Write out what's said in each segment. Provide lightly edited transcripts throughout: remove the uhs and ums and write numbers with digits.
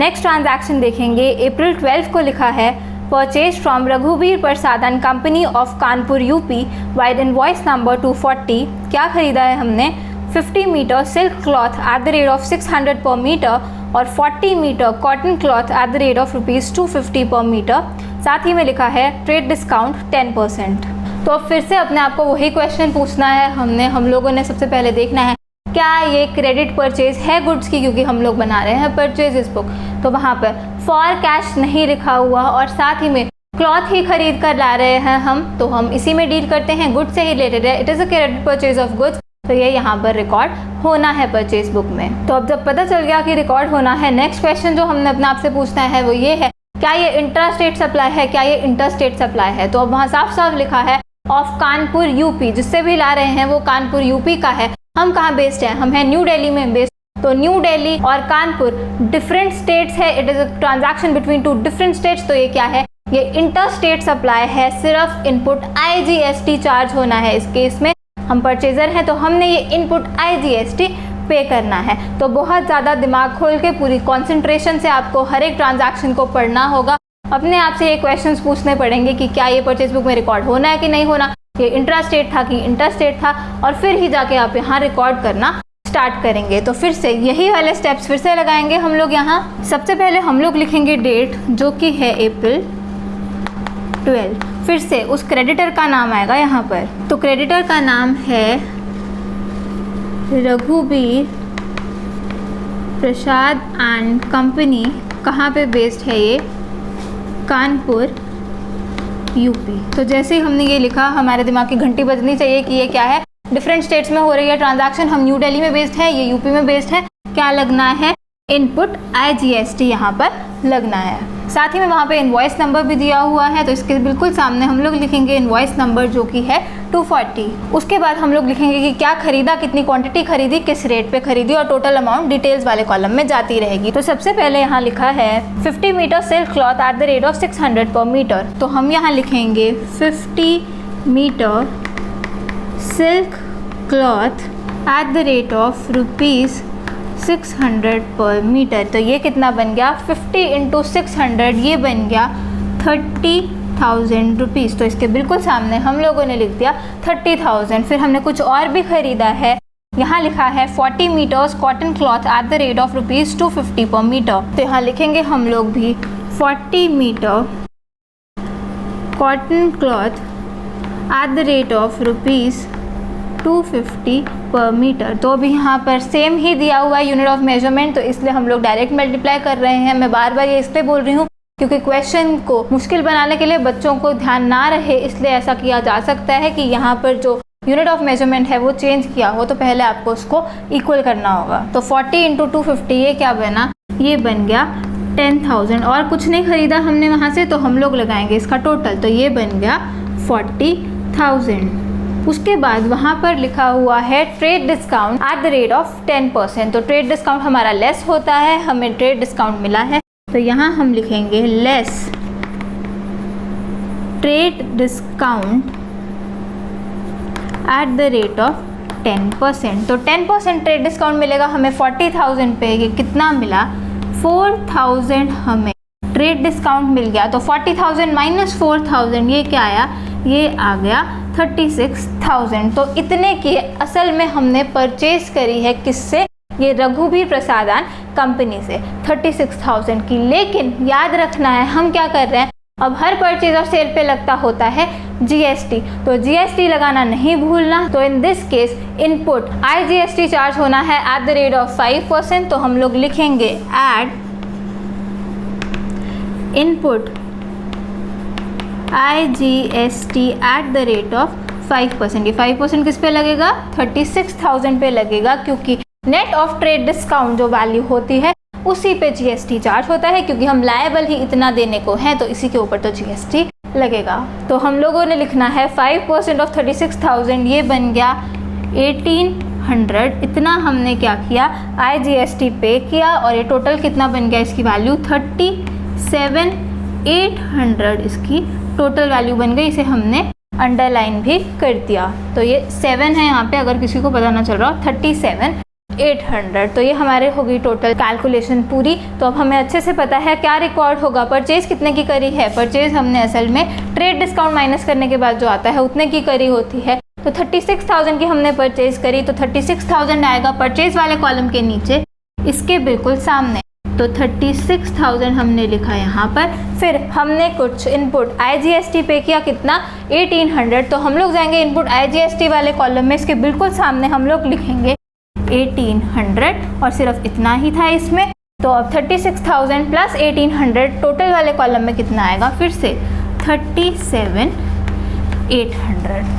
Next transaction देखेंगे, अप्रैल 12 को लिखा है परचेज फ्रॉम रघुवीर प्रसादन company of Kanpur UP vide invoice number 240। क्या खरीदा है हमने? 50 metre silk cloth at the rate of 600 per metre और 40 metre cotton cloth at the rate of ₹250 per metre. साथ ही में लिखा है ट्रेड डिस्काउंट 10%। तो अब फिर से अपने आप को वही क्वेश्चन पूछना है हम लोगों ने सबसे पहले देखना है क्या ये क्रेडिट परचेज है गुड्स की, क्योंकि हम लोग बना रहे हैं परचेज बुक। तो वहाँ पर फॉर कैश नहीं लिखा हुआ और साथ ही में क्लॉथ ही खरीद कर ला रहे हैं हम, तो हम इसी में डील करते हैं, गुड्स से ही रिलेटेड है। It is a credit purchase of goods, तो ये यहाँ पर रिकॉर्ड होना है परचेज बुक में। तो अब जब पता चल गया कि रिकॉर्ड होना है, नेक्स्ट क्वेश्चन जो हमने अपने आप से पूछना है वो ये है क्या ये इंट्रा स्टेट सप्लाई है, क्या ये इंटर स्टेट सप्लाई है। तो अब वहाँ साफ साफ लिखा है ऑफ कानपुर यूपी, जिससे भी ला रहे हैं वो कानपुर यूपी का है। हम कहाँ बेस्ड हैं? हम हैं न्यू दिल्ली में बेस्ड। तो न्यू दिल्ली और कानपुर डिफरेंट स्टेट्स है, it is a transaction between two different states. तो ये क्या है? ये इंटर स्टेट सप्लाई है। सिर्फ इनपुट IGST चार्ज होना है इस केस में। हम परचेजर हैं तो हमने ये इनपुट IGST पे करना है। तो बहुत ज़्यादा दिमाग खोल के पूरी कॉन्सेंट्रेशन से आपको हर एक ट्रांजैक्शन को पढ़ना होगा। अपने आप से ये क्वेश्चंस पूछने पड़ेंगे कि क्या ये परचेज बुक में रिकॉर्ड होना है कि नहीं होना, ये इंट्रा स्टेट था कि इंटर स्टेट था, और फिर ही जाके आप यहाँ रिकॉर्ड करना स्टार्ट करेंगे। तो फिर से यही वाले स्टेप्स फिर से लगाएंगे हम लोग यहाँ। सबसे पहले हम लोग लिखेंगे डेट जो कि है अप्रैल 12। फिर से उस क्रेडिटर का नाम आएगा यहाँ पर। तो क्रेडिटर का नाम है रघुवीर प्रसाद एंड कंपनी। कहाँ पे बेस्ड है ये? कानपुर यूपी। तो जैसे ही हमने ये लिखा हमारे दिमाग की घंटी बजनी चाहिए कि ये क्या है, डिफरेंट स्टेट्स में हो रही है ट्रांजैक्शन। हम न्यू दिल्ली में बेस्ड है, ये यूपी में बेस्ड है। क्या लगना है? इनपुट IGST यहाँ पर लगना है। साथ ही में वहाँ पे इनवॉइस नंबर भी दिया हुआ है, तो इसके बिल्कुल सामने हम लोग लिखेंगे इनवॉइस नंबर जो कि है 240। उसके बाद हम लोग लिखेंगे कि क्या खरीदा, कितनी क्वांटिटी खरीदी, किस रेट पे खरीदी, और टोटल अमाउंट डिटेल्स वाले कॉलम में जाती रहेगी। तो सबसे पहले यहाँ लिखा है 50 metre silk cloth at the rate of 600 per metre. तो हम यहाँ लिखेंगे 50 metre silk cloth at the rate of ₹600 per metre. तो ये कितना बन गया? 50 × 600, ये बन गया 30,000 रुपीज़। तो इसके बिल्कुल सामने हम लोगों ने लिख दिया 30,000। फिर हमने कुछ और भी खरीदा है, यहाँ लिखा है 40 metres cotton cloth at the rate of ₹250 per metre. तो यहाँ लिखेंगे हम लोग भी 40 metre cotton cloth at the rate of ₹250 per metre. तो अभी यहाँ पर सेम ही दिया हुआ है यूनिट ऑफ मेजरमेंट, तो इसलिए हम लोग डायरेक्ट मल्टीप्लाई कर रहे हैं। मैं बार बार ये इसलिए बोल रही हूँ क्योंकि क्वेश्चन को मुश्किल बनाने के लिए बच्चों को ध्यान ना रहे, इसलिए ऐसा किया जा सकता है कि यहाँ पर जो यूनिट ऑफ मेजरमेंट है वो चेंज किया हो, तो पहले आपको उसको इक्वल करना होगा। तो 40 × 250 ये क्या बना? ये बन गया 10,000। और कुछ नहीं खरीदा हमने वहाँ से, तो हम लोग लगाएंगे इसका टोटल, तो ये बन गया 40,000। उसके बाद वहाँ पर लिखा हुआ है trade discount at the rate of 10%। तो ट्रेड डिस्काउंट हमारा लेस होता है, हमें ट्रेड डिस्काउंट मिला है, तो यहाँ हम लिखेंगे less trade discount at the rate of 10%। तो 10% ट्रेड डिस्काउंट मिलेगा हमें 40,000 पे। ये कितना मिला? 4,000 हमें ट्रेड डिस्काउंट मिल गया। तो 40,000 माइनस 4,000 ये क्या आया? ये आ गया 36,000। तो इतने की असल में हमने परचेज करी है किससे? ये रघुवीर प्रसादन कंपनी से 36,000 की। लेकिन याद रखना है हम क्या कर रहे हैं, अब हर परचेज और सेल पे लगता होता है GST, तो GST लगाना नहीं भूलना। तो in this case input IGST charge होना है एट द रेट ऑफ 5%। तो हम लोग लिखेंगे at input IGST at the rate of 5%। ये 5% किस पे लगेगा? 36,000 पे लगेगा, क्योंकि नेट ऑफ ट्रेड डिस्काउंट जो वैल्यू होती है उसी पे GST चार्ज होता है, क्योंकि हम लायबल ही इतना देने को हैं, तो इसी के ऊपर तो GST लगेगा। तो हम लोगों ने लिखना है 5% ऑफ 36,000, ये बन गया 1,800। इतना हमने क्या किया? IGST पे किया, और ये टोटल कितना बन गया? इसकी वैल्यू 37,800 इसकी टोटल वैल्यू बन गई। इसे हमने अंडरलाइन भी कर दिया। तो ये 7 है यहाँ पे, अगर किसी को पता ना चल रहा हो, 37 800। तो ये हमारे होगी टोटल कैलकुलेशन पूरी। तो अब हमें अच्छे से पता है क्या रिकॉर्ड होगा। परचेज कितने की करी है? परचेज हमने असल में ट्रेड डिस्काउंट माइनस करने के बाद जो आता है उतने की करी होती है। तो 36,000 की हमने परचेज करी, तो 36,000 आएगा परचेज वाले कॉलम के नीचे, इसके बिल्कुल सामने। तो 36,000 हमने लिखा यहाँ पर। फिर हमने कुछ इनपुट IGST पे किया, कितना? 1800। तो हम लोग जाएंगे इनपुट IGST वाले कॉलम में, इसके बिल्कुल सामने हम लोग लिखेंगे 1800 और सिर्फ इतना ही था इसमें। तो अब 36,000 प्लस 1800 टोटल वाले कॉलम में कितना आएगा? फिर से 37,800।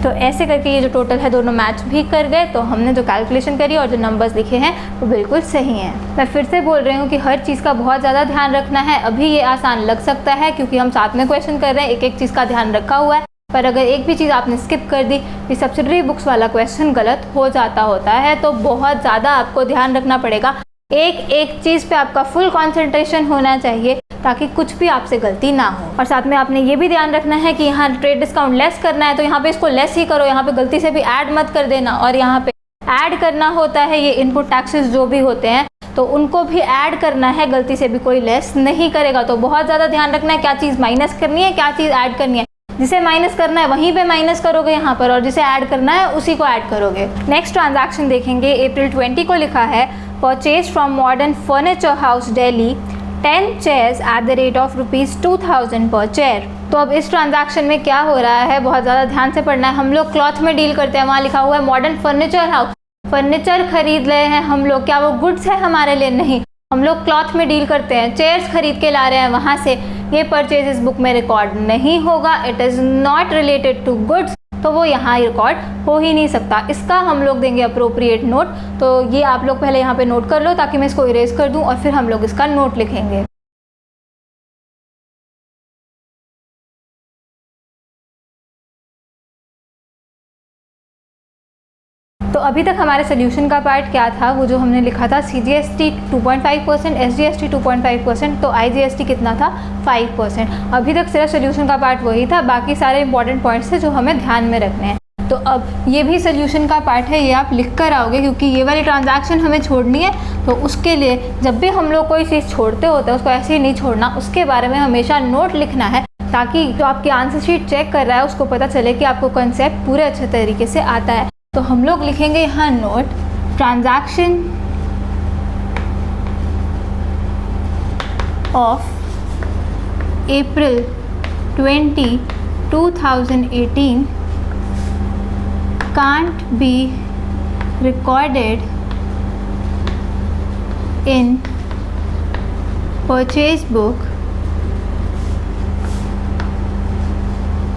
तो ऐसे करके ये जो टोटल है दोनों मैच भी कर गए। तो हमने जो कैलकुलेशन करी और जो नंबर्स लिखे हैं वो बिल्कुल सही हैं। मैं फिर से बोल रही हूँ कि हर चीज़ का बहुत ज़्यादा ध्यान रखना है। अभी ये आसान लग सकता है क्योंकि हम साथ में क्वेश्चन कर रहे हैं, एक एक चीज़ का ध्यान रखा हुआ है, पर अगर एक भी चीज़ आपने स्किप कर दी, ये सब्सिडरी बुक्स वाला क्वेश्चन गलत हो जाता होता है। तो बहुत ज़्यादा आपको ध्यान रखना पड़ेगा, एक एक चीज़ पे आपका फुल कंसंट्रेशन होना चाहिए ताकि कुछ भी आपसे गलती ना हो। और साथ में आपने ये भी ध्यान रखना है कि यहाँ ट्रेड डिस्काउंट लेस करना है तो यहाँ पे इसको लेस ही करो, यहाँ पे गलती से भी ऐड मत कर देना। और यहाँ पे ऐड करना होता है ये इनपुट टैक्सेस जो भी होते हैं तो उनको भी ऐड करना है, गलती से भी कोई लेस नहीं करेगा। तो बहुत ज़्यादा ध्यान रखना है क्या चीज़ माइनस करनी है, क्या चीज़ ऐड करनी है। जिसे माइनस करना है वहीं पे माइनस करोगे यहाँ पर, और जिसे ऐड करना है उसी को ऐड करोगे। नेक्स्ट ट्रांजैक्शन देखेंगे, अप्रैल 20 को लिखा है purchase from modern furniture house Delhi 10 chairs eight the rate of ₹2000 पर चेयर। तो अब इस ट्रांजैक्शन में क्या हो रहा है, बहुत ज़्यादा ध्यान से पढ़ना है। हम लोग क्लॉथ में डील करते हैं, वहाँ लिखा हुआ है मॉडर्न फर्नीचर हाउस, फर्नीचर खरीद रहे हैं हम लोग, क्या वो गुड्स है हमारे लिए? नहीं, हम लोग क्लॉथ में डील करते हैं, चेयर्स खरीद के ला रहे हैं वहाँ से। ये परचेज इस बुक में रिकॉर्ड नहीं होगा, it is not related to goods, तो वो यहाँ रिकॉर्ड हो ही नहीं सकता। इसका हम लोग देंगे अप्रोप्रिएट नोट। तो ये आप लोग पहले यहाँ पे नोट कर लो ताकि मैं इसको इरेज कर दूँ और फिर हम लोग इसका नोट लिखेंगे। तो अभी तक हमारे सोल्यूशन का पार्ट क्या था, वो जो हमने लिखा था CGST 2.5%, SGST 2.5%, तो IGST कितना था? 5%। अभी तक सिर्फ सोल्यूशन का पार्ट वही था, बाकी सारे इंपॉर्टेंट पॉइंट्स थे जो हमें ध्यान में रखने हैं। तो अब ये भी सोल्यूशन का पार्ट है, ये आप लिख कर आओगे क्योंकि ये वाली ट्रांजैक्शन हमें छोड़नी है। तो उसके लिए जब भी हम लोग कोई चीज़ छोड़ते होते हैं उसको ऐसे ही नहीं छोड़ना, उसके बारे में हमेशा नोट लिखना है ताकि जो आपकी आंसर शीट चेक कर रहा है उसको पता चले कि आपको कंसेप्ट पूरे अच्छे तरीके से आता है। तो हम लोग लिखेंगे यहाँ note, transaction of April 20, 2018 can't be recorded in purchase book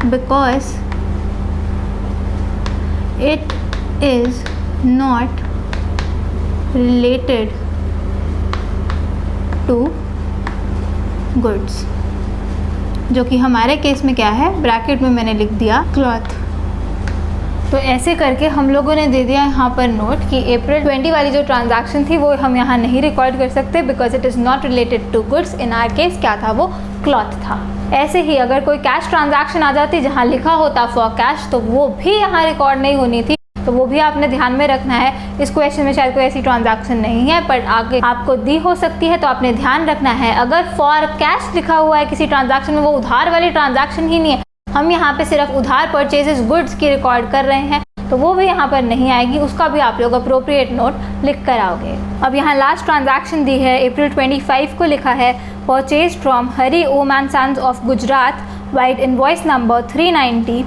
because it is not related to goods, जो कि हमारे केस में क्या है, ब्रैकेट में मैंने लिख दिया क्लॉथ। तो ऐसे करके हम लोगों ने दे दिया यहाँ पर नोट कि अप्रैल 20 वाली जो ट्रांजैक्शन थी वो हम यहाँ नहीं रिकॉर्ड कर सकते because it is not related to goods. In our case क्या था, वो क्लॉथ था। ऐसे ही अगर कोई कैश ट्रांजैक्शन आ जाती जहाँ लिखा होता फॉर कैश तो वो भी यहाँ रिकॉर्ड नहीं होनी थी, तो वो भी आपने ध्यान में रखना है। इस क्वेश्चन में शायद कोई ऐसी ट्रांजैक्शन नहीं है पर आगे आपको दी हो सकती है, तो आपने ध्यान रखना है। अगर फॉर कैश लिखा हुआ है किसी ट्रांजैक्शन में, वो उधार वाली ट्रांजैक्शन ही नहीं है, हम यहाँ पे सिर्फ उधार परचेजेस गुड्स की रिकॉर्ड कर रहे हैं, तो वो भी यहाँ पर नहीं आएगी, उसका भी आप लोग अप्रोप्रिएट नोट लिख कर आओगे। अब यहाँ लास्ट ट्रांजैक्शन दी है, अप्रैल 25 को लिखा है purchase from Hari Om and sons of Gujarat vide invoice number 390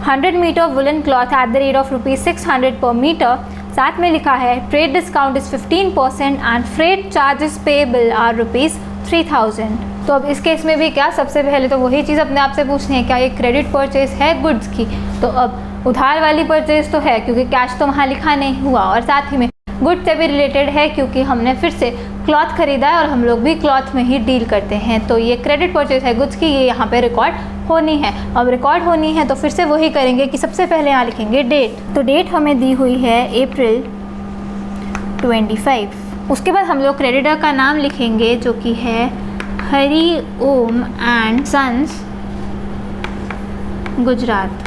100 metre woollen cloth at the rate of ₹600 per metre. साथ में लिखा है trade discount is 15% and freight charges payable are ₹3000। तो अब इस केस में भी क्या, सबसे पहले तो वही चीज़ अपने आप से पूछनी है, क्या ये क्रेडिट परचेज है गुड्स की? तो अब उधार वाली परचेज तो है क्योंकि कैश तो वहाँ लिखा नहीं हुआ, और साथ ही में गुड्स से भी रिलेटेड है क्योंकि हमने फिर से क्लॉथ खरीदा है और हम लोग भी क्लॉथ में ही डील करते हैं। तो ये क्रेडिट परचेज है गुड्स की, ये यहाँ पे रिकॉर्ड होनी है। अब रिकॉर्ड होनी है तो फिर से वही करेंगे कि सबसे पहले यहाँ लिखेंगे डेट। तो डेट हमें दी हुई है अप्रैल 25। उसके बाद हम लोग क्रेडिटर का नाम लिखेंगे जो कि है हरी ओम एंड सन्स गुजरात।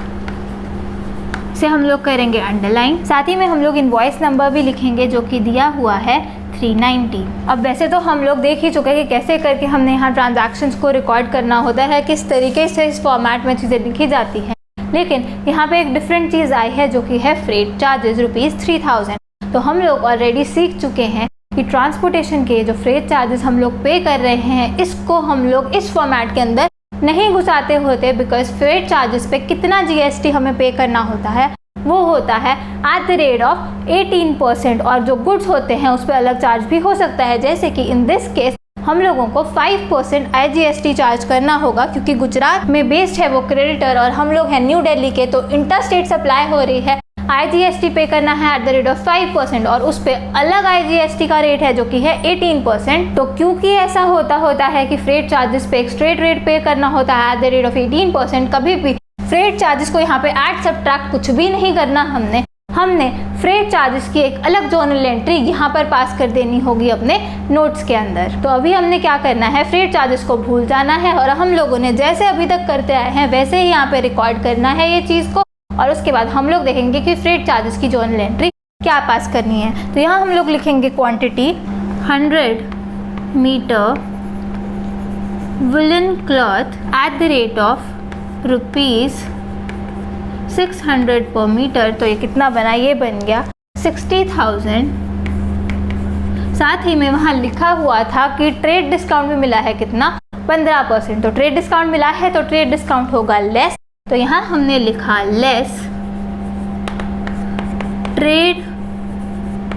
उसे हम लोग करेंगे अंडरलाइन। साथ ही में हम लोग इनवॉइस नंबर भी लिखेंगे जो कि दिया हुआ है 390। अब वैसे तो हम लोग देख ही चुके हैं कि कैसे करके हमने यहाँ ट्रांजैक्शंस को रिकॉर्ड करना होता है, किस तरीके से इस फॉर्मेट में चीज़ें लिखी जाती हैं। लेकिन यहाँ पे एक डिफरेंट चीज़ आई है जो कि है फ्रेट चार्जेस ₹3000। तो हम लोग ऑलरेडी सीख चुके हैं कि ट्रांसपोर्टेशन के जो फ्रेट चार्जेस हम लोग पे कर रहे हैं, इसको हम लोग इस फॉर्मेट के अंदर नहीं घुसाते होते, बिकॉज फ्रेट चार्जेस पे कितना GST हमें पे करना होता है वो होता है @18%, और जो गुड्स होते हैं उस पर अलग चार्ज भी हो सकता है। जैसे कि इन दिस केस हम लोगों को 5% IGST चार्ज करना होगा, क्योंकि गुजरात में बेस्ड है वो क्रेडिटर और हम लोग हैं न्यू दिल्ली के, तो इंटर स्टेट सप्लाई हो रही है। IGST पे करना है @5% और उस पर अलग IGST का रेट है जो कि है 18%। तो क्योंकि ऐसा होता है कि फ्रेट चार्जेस पे एक स्ट्रेट रेट पे करना होता है @18%, कभी भी फ्रेट चार्जेस को यहाँ पे ऐड सब्ट्रैक्ट कुछ भी नहीं करना। हमने फ्रेट चार्जेस की एक अलग जोनल एंट्री यहाँ पर पास कर देनी होगी अपने नोट्स के अंदर। तो अभी हमने क्या करना है, फ्रेट चार्जेस को भूल जाना है और हम लोगों ने जैसे अभी तक करते आए हैं वैसे ही यहाँ पे रिकॉर्ड करना है ये चीज़ को, और उसके बाद हम लोग देखेंगे कि फ्रेट चार्जेस की जोनल एंट्री क्या पास करनी है। तो यहाँ हम लोग लिखेंगे quantity 100 metre woollen cloth ₹600 per metre. तो ये कितना बना, ये बन गया 60,000। साथ ही में वहाँ लिखा हुआ था कि ट्रेड डिस्काउंट भी मिला है कितना, 15%। तो ट्रेड डिस्काउंट मिला है तो ट्रेड डिस्काउंट होगा लेस। तो यहाँ हमने लिखा लेस ट्रेड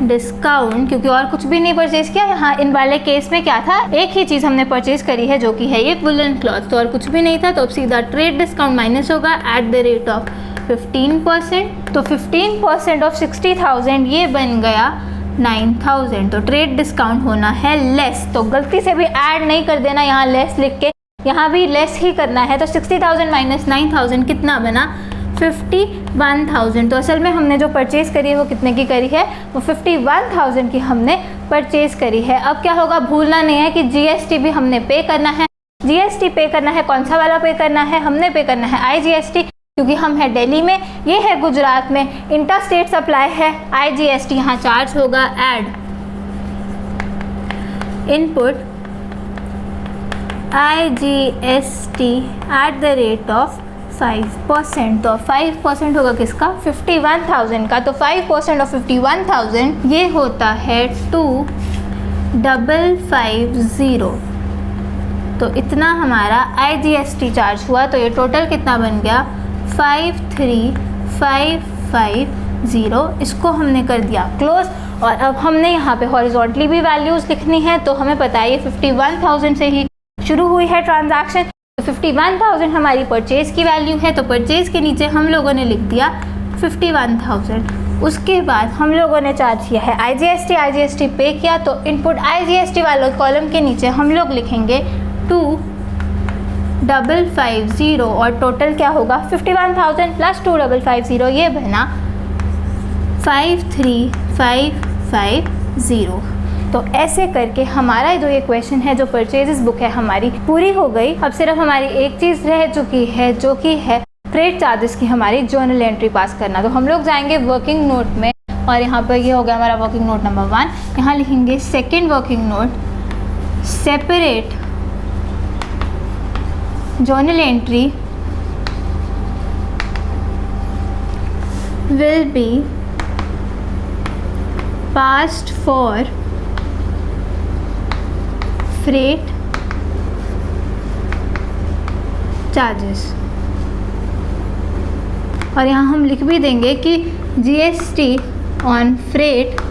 डिस्काउंट, क्योंकि और कुछ भी नहीं परचेज किया। यहाँ इन वाले केस में क्या था, एक ही चीज़ हमने परचेज करी है जो कि है ये वुलन क्लॉथ, तो और कुछ भी नहीं था। तो अब सीधा ट्रेड डिस्काउंट माइनस होगा @15%। तो 15% ऑफ 60,000 ये बन गया 9,000। तो ट्रेड डिस्काउंट होना है लेस। तो गलती से भी ऐड नहीं कर देना यहाँ लेस लिख के, यहाँ भी लेस ही करना है। तो 60,000 माइनस 9,000 कितना बना, 51,000। तो असल में हमने जो परचेज करी है वो कितने की करी है, वो 51,000 की हमने परचेज करी है। अब क्या होगा, भूलना नहीं है कि GST भी हमने पे करना है। GST पे करना है, कौन सा वाला पे करना है, हमने पे करना है IGST, क्योंकि हम है दिल्ली में, ये है गुजरात में, इंटर स्टेट सप्लाई है। IGST यहाँ चार्ज होगा ऐड इनपुट IGST @5%। तो 5% होगा किसका, 51,000 का। तो 5% ऑफ 51,000 ये होता है 2,550। तो इतना हमारा IGST चार्ज हुआ। तो ये टोटल कितना बन गया, 53,550। इसको हमने कर दिया क्लोज। और अब हमने यहाँ पे हॉरिजॉन्टली भी वैल्यूज़ लिखनी है। तो हमें पता है ये 51,000 से ही शुरू हुई है ट्रांजैक्शन। तो 51,000 हमारी परचेज की वैल्यू है। तो परचेज के नीचे हम लोगों ने लिख दिया 51,000। उसके बाद हम लोगों ने चार्ज किया है IGST पे किया। तो इनपुट IGST वाले कॉलम के नीचे हम लोग लिखेंगे 2,550 और टोटल क्या होगा, 51,000 प्लस 2,550, ये बना 53,550। तो ऐसे करके हमारा जो ये क्वेश्चन है, जो परचेजेस बुक है हमारी पूरी हो गई। अब सिर्फ हमारी एक चीज़ रह चुकी है जो कि है फ्रेट चार्जेस की हमारी जर्नल एंट्री पास करना। तो हम लोग जाएंगे वर्किंग नोट में, और यहाँ पर ये हो गया हमारा वर्किंग नोट नंबर 1। यहाँ लिखेंगे second working note, separate journal entry will be passed for freight charges। और यहाँ हम लिख भी देंगे कि GST ऑन फ्रेट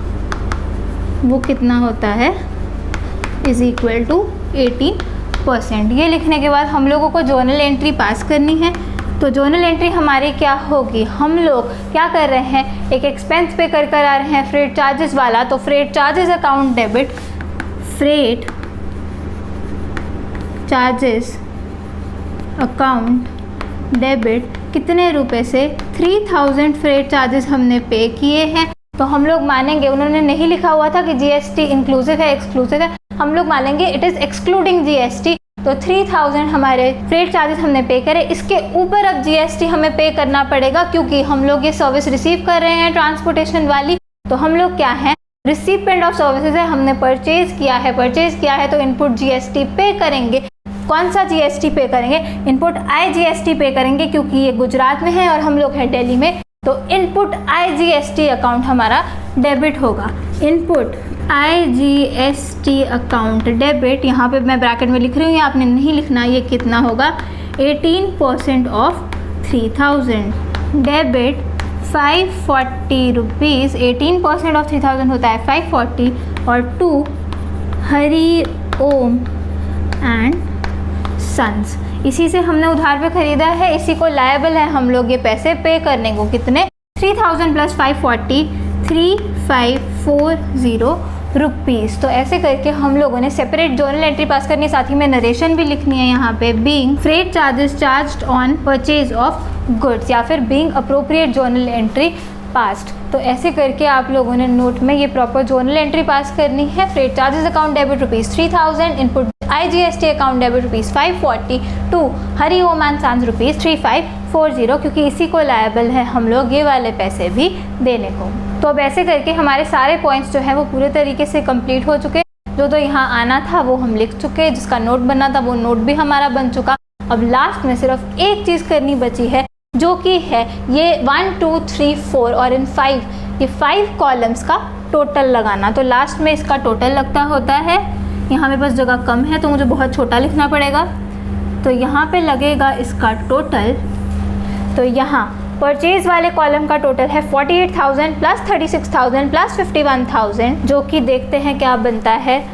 वो कितना होता है, इज इक्वल टू 18%। ये लिखने के बाद हम लोगों को जर्नल एंट्री पास करनी है। तो जर्नल एंट्री हमारी क्या होगी, हम लोग क्या कर रहे हैं, एक एक्सपेंस पे कर आ रहे हैं फ्रेट चार्जेस वाला। तो freight charges account debit, freight charges account debit कितने रुपए से, 3,000 फ्रेट चार्जेस हमने पे किए हैं। तो हम लोग मानेंगे, उन्होंने नहीं लिखा हुआ था कि GST इंक्लूसिव है एक्सक्लूसिव है, हम लोग मानेंगे इट इज़ एक्सक्लूडिंग GST। तो 3000 हमारे फ्रेट चार्जेस हमने पे करे। इसके ऊपर अब जीएसटी हमें पे करना पड़ेगा, क्योंकि हम लोग ये सर्विस रिसीव कर रहे हैं ट्रांसपोर्टेशन वाली। तो हम लोग क्या हैं, रिसिपेंट ऑफ सर्विसेज है, हमने परचेज किया है तो इनपुट जीएसटी पे करेंगे। कौन सा जीएसटी पे करेंगे? इनपुट आईजीएसटी पे करेंगे, क्योंकि ये गुजरात में है और हम लोग हैं दिल्ली में। तो इनपुट आईजीएसटी अकाउंट हमारा डेबिट होगा। इनपुट आईजीएसटी अकाउंट डेबिट, यहाँ पे मैं ब्रैकेट में लिख रही हूँ, ये आपने नहीं लिखना, ये कितना होगा 18% ऑफ 3000। डेबिट 540 रुपीज़, 18% ऑफ 3000 होता है 540, और to Hari Om and sons, इसी से हमने उधार पे ख़रीदा है, इसी को लायबल है हम लोग ये पैसे पे करने को। कितने? 3000 प्लस 540, 3540 रुपीज़। तो ऐसे करके हम लोगों ने सेपरेट जोनल एंट्री पास करनी है, साथ ही में नरेशन भी लिखनी है यहाँ पे, being freight charges charged on purchase of goods, या फिर being appropriate zonal entry passed. तो ऐसे करके आप लोगों ने नोट में ये प्रॉपर जोनल एंट्री पास करनी है। Freight charges account debit ₹3000, input IGST account debit ₹540, to Hari Om and sons ₹3540, क्योंकि इसी को लायबल है हम लोग ये वाले पैसे भी देने को। तो अब ऐसे करके हमारे सारे पॉइंट्स जो हैं वो पूरे तरीके से कंप्लीट हो चुके। जो तो यहाँ आना था वो हम लिख चुके, जिसका नोट बनना था वो नोट भी हमारा बन चुका। अब लास्ट में सिर्फ एक चीज़ करनी बची है, जो कि है ये 1 2 3 4 और इन 5, ये 5 कॉलम्स का टोटल लगाना। तो लास्ट में इसका टोटल लगता होता है। यहाँ मेरे पास जगह कम है तो मुझे बहुत छोटा लिखना पड़ेगा। तो यहाँ पे लगेगा इसका टोटल। तो यहाँ परचेज वाले कॉलम का टोटल है 48,000 प्लस 36,000 प्लस 51,000, जो कि देखते हैं क्या बनता है।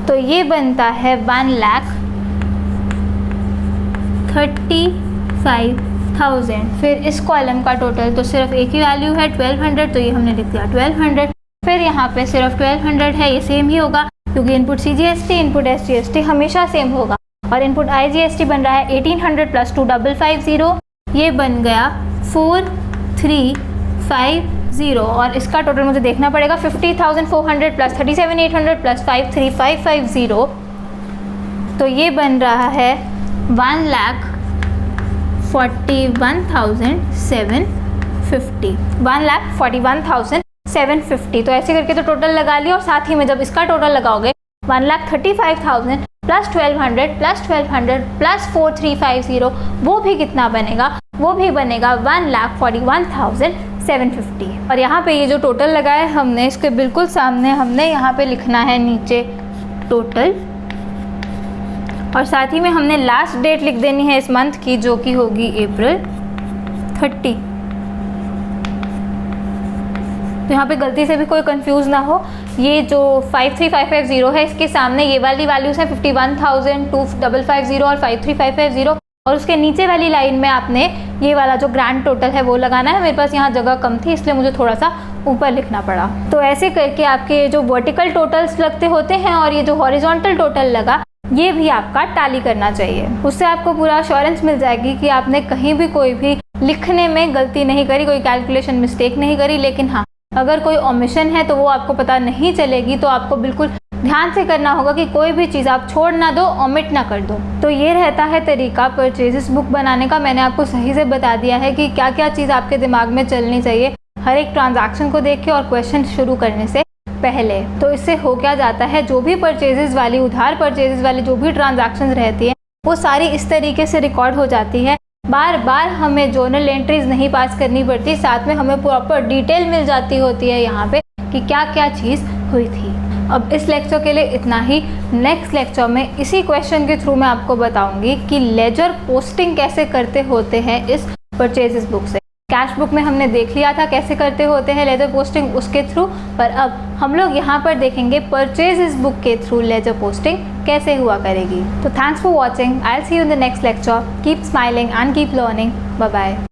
तो ये बनता है 1,35,000। फिर इस कॉलम का टोटल तो सिर्फ एक ही वैल्यू है 1200, तो ये हमने लिख दिया 1200। फिर यहाँ पे सिर्फ 1200 है, ये सेम ही होगा क्योंकि इनपुट सीजीएसटी इनपुट एसजीएसटी हमेशा सेम होगा। और इनपुट आईजीएसटी बन रहा है 1800 प्लस 2550, ये बन गया 4350। और इसका टोटल मुझे देखना पड़ेगा 50,400 प्लस 37,800 प्लस 53,550। तो ये बन रहा है 1,41,750, 1,41,750। तो ऐसे करके तो टोटल लगा लिया। और साथ ही में जब इसका टोटल लगाओगे 1,35,000 प्लस 1200 प्लस 4350, वो भी कितना बनेगा? वो भी बनेगा 1,41,750। और यहाँ पे ये जो टोटल लगाया हमने, इसके बिल्कुल सामने हमने यहाँ पे लिखना है नीचे टोटल, और साथ ही में हमने लास्ट डेट लिख देनी है इस मंथ की, जो कि होगी अप्रैल 30। तो यहाँ पे गलती से भी कोई कंफ्यूज ना हो, ये जो 53,550 है इसके सामने ये वाली वैल्यूज हैं 51,250 और 53,550, और उसके नीचे वाली लाइन में आपने ये वाला जो ग्रैंड टोटल है वो लगाना है। मेरे पास यहाँ जगह कम थी इसलिए मुझे थोड़ा सा ऊपर लिखना पड़ा। तो ऐसे करके आपके जो वर्टिकल टोटल्स लगते होते हैं और ये जो हॉरिजॉन्टल टोटल लगा, ये भी आपका टैली करना चाहिए। उससे आपको पूरा अश्योरेंस मिल जाएगी कि आपने कहीं भी कोई भी लिखने में गलती नहीं करी, कोई कैलकुलेशन मिस्टेक नहीं करी। लेकिन हाँ, अगर कोई ओमिशन है तो वो आपको पता नहीं चलेगी, तो आपको बिल्कुल ध्यान से करना होगा कि कोई भी चीज़ आप छोड़ ना दो, ओमिट ना कर दो। तो ये रहता है तरीका परचेजेस बुक बनाने का। मैंने आपको सही से बता दिया है कि क्या क्या चीज़ आपके दिमाग में चलनी चाहिए हर एक ट्रांजैक्शन को देख के और क्वेश्चन शुरू करने से पहले। तो इससे हो क्या जाता है, जो भी परचेजेस वाली, उधार परचेजेस वाली जो भी ट्रांजैक्शंस रहती है वो सारी इस तरीके से रिकॉर्ड हो जाती है। बार बार हमें जोनल एंट्रीज नहीं पास करनी पड़ती, साथ में हमें प्रॉपर डिटेल मिल जाती होती है यहाँ पे कि क्या क्या चीज़ हुई थी। अब इस लेक्चर के लिए इतना ही। नेक्स्ट लेक्चर में इसी क्वेश्चन के थ्रू मैं आपको बताऊंगी कि लेजर पोस्टिंग कैसे करते होते हैं इस परचेजेस बुक से। कैश बुक में हमने देख लिया था कैसे करते होते हैं लेजर पोस्टिंग उसके थ्रू, पर अब हम लोग यहाँ पर देखेंगे परचेजेस बुक के थ्रू लेजर पोस्टिंग कैसे हुआ करेगी। तो thanks for watching. I will see you in the next lecture. Keep smiling and keep learning. Bye bye.